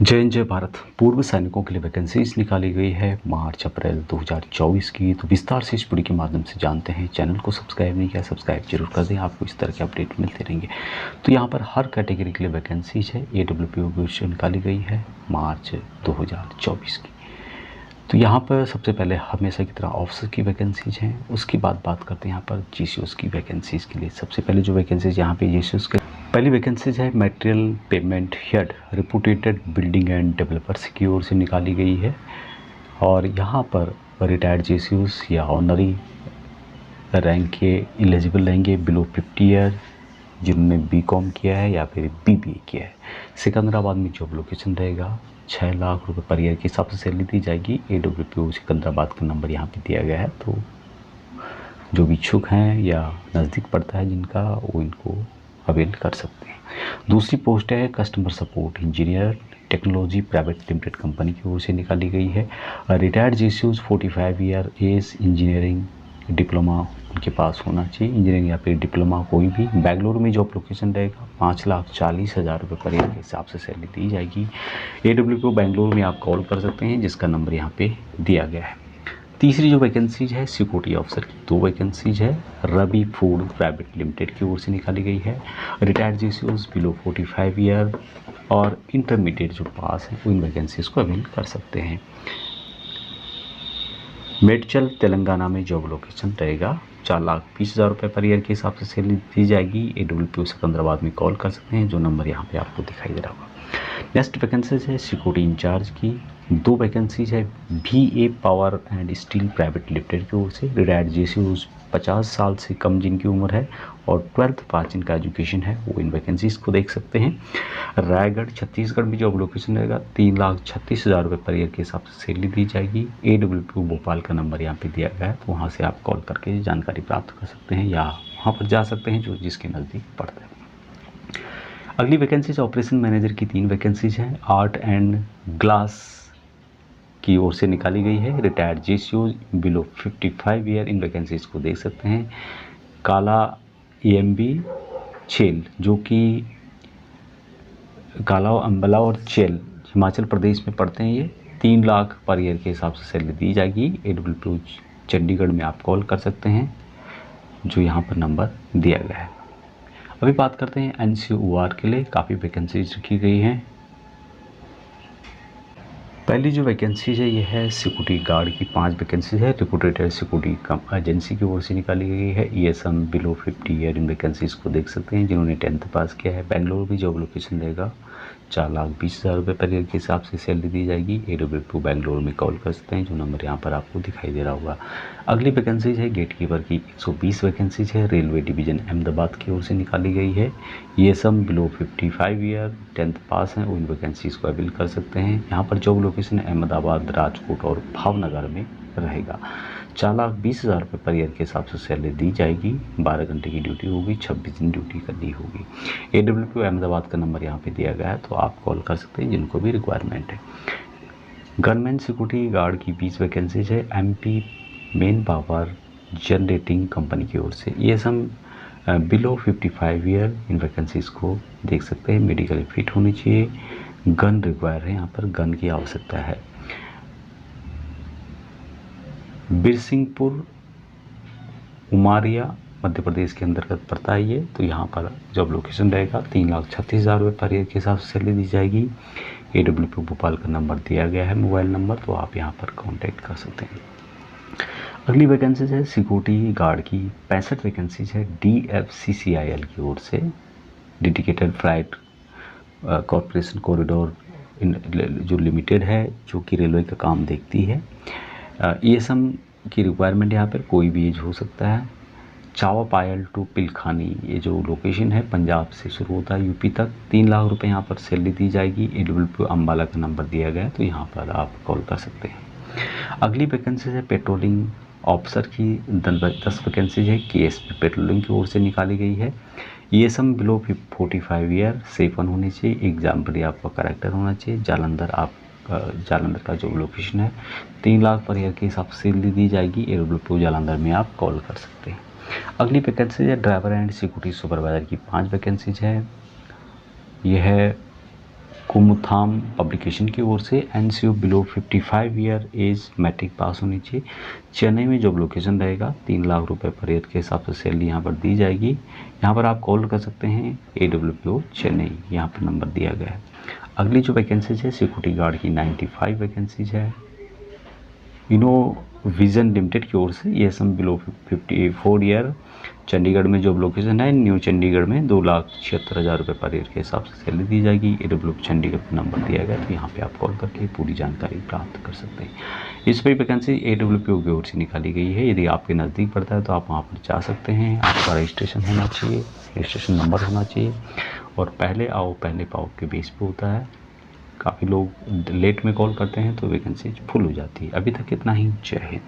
जय हिंद जय भारत। पूर्व सैनिकों के लिए वैकेंसीज निकाली गई है मार्च अप्रैल 2024 की। तो विस्तार से इस वीडियो के माध्यम से जानते हैं। चैनल को सब्सक्राइब नहीं किया, सब्सक्राइब जरूर कर दें, आपको इस तरह के अपडेट मिलते रहेंगे। तो यहाँ पर हर कैटेगरी के लिए वैकेंसीज है। AWPO की निकाली गई है मार्च 2024 की। तो यहाँ पर सबसे पहले हमेशा की तरह ऑफिसर की वैकेंसीज हैं। उसके बाद बात करते हैं यहाँ पर GCOs की वैकेंसीज के लिए। सबसे पहले जो वैकेंसीज यहाँ पे GCOs के पहली वैकेंसीज है material payment head reputed building and developers की ओर से निकाली गई है। और यहाँ पर रिटायर्ड GCOs या ऑनरी रैंक के एलिजिबल रहेंगे बिलो 50 ईयर, जिन्होंने BCom किया है या फिर BBA किया है। सिकंदराबाद में जॉब लोकेशन रहेगा। 6 लाख रुपए पर ईयर के हिसाब से सैलरी दी जाएगी। AWPO सिकंदराबाद का नंबर यहाँ पे दिया गया है। तो जो भी इच्छुक हैं या नज़दीक पड़ता है जिनका, वो इनको अवेल कर सकते हैं। दूसरी पोस्ट है customer support engineer technology private limited company की ओर से निकाली गई है। Retired GCOs 45 year age engineering diploma उनके पास होना चाहिए। इंजीनियरिंग या फिर डिप्लोमा कोई भी। बेंगलुरु में जॉब लोकेशन रहेगा। 5,40,000 रुपये पर ईयर के हिसाब से सैलरी दी जाएगी। AWPO बेंगलुरु में आप कॉल कर सकते हैं, जिसका नंबर यहाँ पे दिया गया है। तीसरी जो वैकेंसीज है सिक्योरिटी ऑफिसर की 2 वैकेंसीज है। रवि फूड प्राइवेट लिमिटेड की ओर से निकाली गई है। रिटायर्ड GCOs बिलो 45 ईयर और इंटरमीडिएट जो पास है वो इन वैकेंसीज को अवेल कर सकते हैं। मेडचल तेलंगाना में जॉब लोकेशन रहेगा। 4,20,000 रुपये पर ईयर के हिसाब से सैलरी दी जाएगी। AWPO सिकंदराबाद में कॉल कर सकते हैं, जो नंबर यहाँ पे आपको दिखाई दे रहा होगा। नेक्स्ट वैकेंसीज है सिक्योरिटी इंचार्ज की 2 वैकेंसीज है। VA power and steel private limited की ओर से। रिटायर्ड GCOs 50 साल से कम जिनकी उम्र है और 12th पास जिनका एजुकेशन है, वो इन वैकेंसीज को देख सकते हैं। रायगढ़ छत्तीसगढ़ में जॉब लोकेशन रहेगा। 3,36,000 रुपये पर ईयर के हिसाब से सैलरी दी जाएगी। AWPO भोपाल का नंबर यहाँ पे दिया गया है, तो वहाँ से आप कॉल करके जानकारी प्राप्त कर सकते हैं या वहाँ पर जा सकते हैं जो जिसके नज़दीक पड़ता है। अगली वैकेंसीज ऑपरेशन मैनेजर की 3 वैकेंसीज हैं। आर्ट एंड ग्लास की ओर से निकाली गई है। Retired GCOs below 55 year in vacancies को देख सकते हैं। काला EMB छेल, जो कि काला अम्बला और चेल हिमाचल प्रदेश में पड़ते हैं, ये 3 लाख पर ईयर के हिसाब से सैलरी दी जाएगी। AWPO चंडीगढ़ में आप कॉल कर सकते हैं, जो यहाँ पर नंबर दिया गया है। अभी बात करते हैं NCOR के लिए। काफ़ी वैकेंसीज रखी गई हैं। पहली जो वैकेंसीज है ये है सिक्योरिटी गार्ड की 5 वैकेंसीज है। रेपुटेटेड सिक्योरिटी एजेंसी की ओर से निकाली गई है। ESM below 50 year in vacancies को देख सकते हैं, जिन्होंने 10th पास किया है। बेंगलुरु में जॉब लोकेशन रहेगा। 4,20,000 रुपये पर ईयर के हिसाब से सैलरी दी जाएगी। AWPO बेंगलुरु में कॉल कर सकते हैं, जो नंबर यहाँ पर आपको दिखाई दे रहा होगा। अगली वैकेंसीज है गेट कीपर की 120 वैकेंसीज है। रेलवे डिवीजन अहमदाबाद की ओर से निकाली गई है। ESM बिलो 55 ईयर 10th पास हैं, वो इन वैकेंसीज को अवेल कर सकते हैं। यहाँ पर जॉब लोकेशन अहमदाबाद, राजकोट और भावनगर में रहेगा। 4,20,000 रुपये पर ईयर के हिसाब से सैलरी दी जाएगी। 12 घंटे की ड्यूटी होगी, 26 दिन ड्यूटी करनी होगी। AWPO अहमदाबाद का नंबर यहाँ पे दिया गया है, तो आप कॉल कर सकते हैं जिनको भी रिक्वायरमेंट है। गनमैन सिक्योरिटी गार्ड की 20 वैकेंसीज है। MP main power generating company की ओर से। ESM below 55 year in vacancies को देख सकते हैं। मेडिकल फिट होनी चाहिए। गन रिक्वायर है, यहाँ पर गन की आवश्यकता है। बिरसिंहपुर उमारिया मध्य प्रदेश के अंतर्गत पड़ता है ये। तो यहाँ पर जॉब लोकेशन रहेगा। 3,36,000 रुपये पर ईयर के हिसाब से सैलरी दी जाएगी। AWPO भोपाल का नंबर दिया गया है, मोबाइल नंबर, तो आप यहाँ पर कांटेक्ट कर सकते हैं। अगली वैकेंसीज है सिक्योरिटी गार्ड की 65 वैकेंसीज है। DFCCIL की ओर से। डेडिकेटेड फ्लाइट कॉरपोरेशन कॉरिडोर जो लिमिटेड है, जो कि रेलवे का काम देखती है। ESM की रिक्वायरमेंट यहाँ पर कोई भी एज हो सकता है। चावा पायल टू पिलखानी, ये जो लोकेशन है पंजाब से शुरू होता है UP तक। 3 लाख रुपए यहाँ पर सैलरी दी जाएगी। AWPO अम्बाला का नंबर दिया गया है, तो यहाँ पर आप कॉल कर सकते हैं। अगली वैकेंसी है पेट्रोलिंग ऑफिसर की 10 वैकेंसीज है। KSP पेट्रोलिंग की ओर से निकाली गई है। ESM बिलो 45 ईयर, सेफन होनी चाहिए। एग्जाम्पली आपका करेक्टर होना चाहिए। जालंधर का जो लोकेशन है 3 लाख पर ईयर के हिसाब से सैलरी दी जाएगी। AWPO जालंधर में आप कॉल कर सकते हैं। अगली वैकेंसीज है ड्राइवर एंड सिक्योरिटी सुपरवाइजर की 5 वैकेंसीज है। यह है कुमुथाम पब्लिकेशन की ओर से NCO below 55 year age matric pass होनी चाहिए। चेन्नई में जॉब लोकेशन रहेगा। 3 लाख रुपए पर ईयर के हिसाब से सैलरी यहाँ पर दी जाएगी। यहाँ पर आप कॉल कर सकते हैं AWPO चेन्नई, यहाँ पर नंबर दिया गया है। अगली जो वैकेंसीज है सिक्योरिटी गार्ड की 95 वैकेंसीज है। विजन लिमिटेड की ओर से ये सम बिलो 54 ईयर चंडीगढ़ में जॉब लोकेशन है। न्यू चंडीगढ़ में 2,76,000 रुपये पर ईयर के हिसाब से सैलरी दी जाएगी। AWPO चंडीगढ़ का नंबर दिया गया, तो यहाँ पे आप कॉल करके पूरी जानकारी प्राप्त कर सकते हैं। इस पर वैकेंसी AWPO की ओर से निकाली गई है। यदि आपके नज़दीक पड़ता है तो आप वहाँ पर जा सकते हैं। आपका रजिस्ट्रेशन होना चाहिए, रजिस्ट्रेशन नंबर होना चाहिए, और पहले आओ पहले पाओ के बेस पे होता है। काफ़ी लोग लेट में कॉल करते हैं तो वैकेंसी फुल हो जाती है। अभी तक इतना ही। जय हिंद।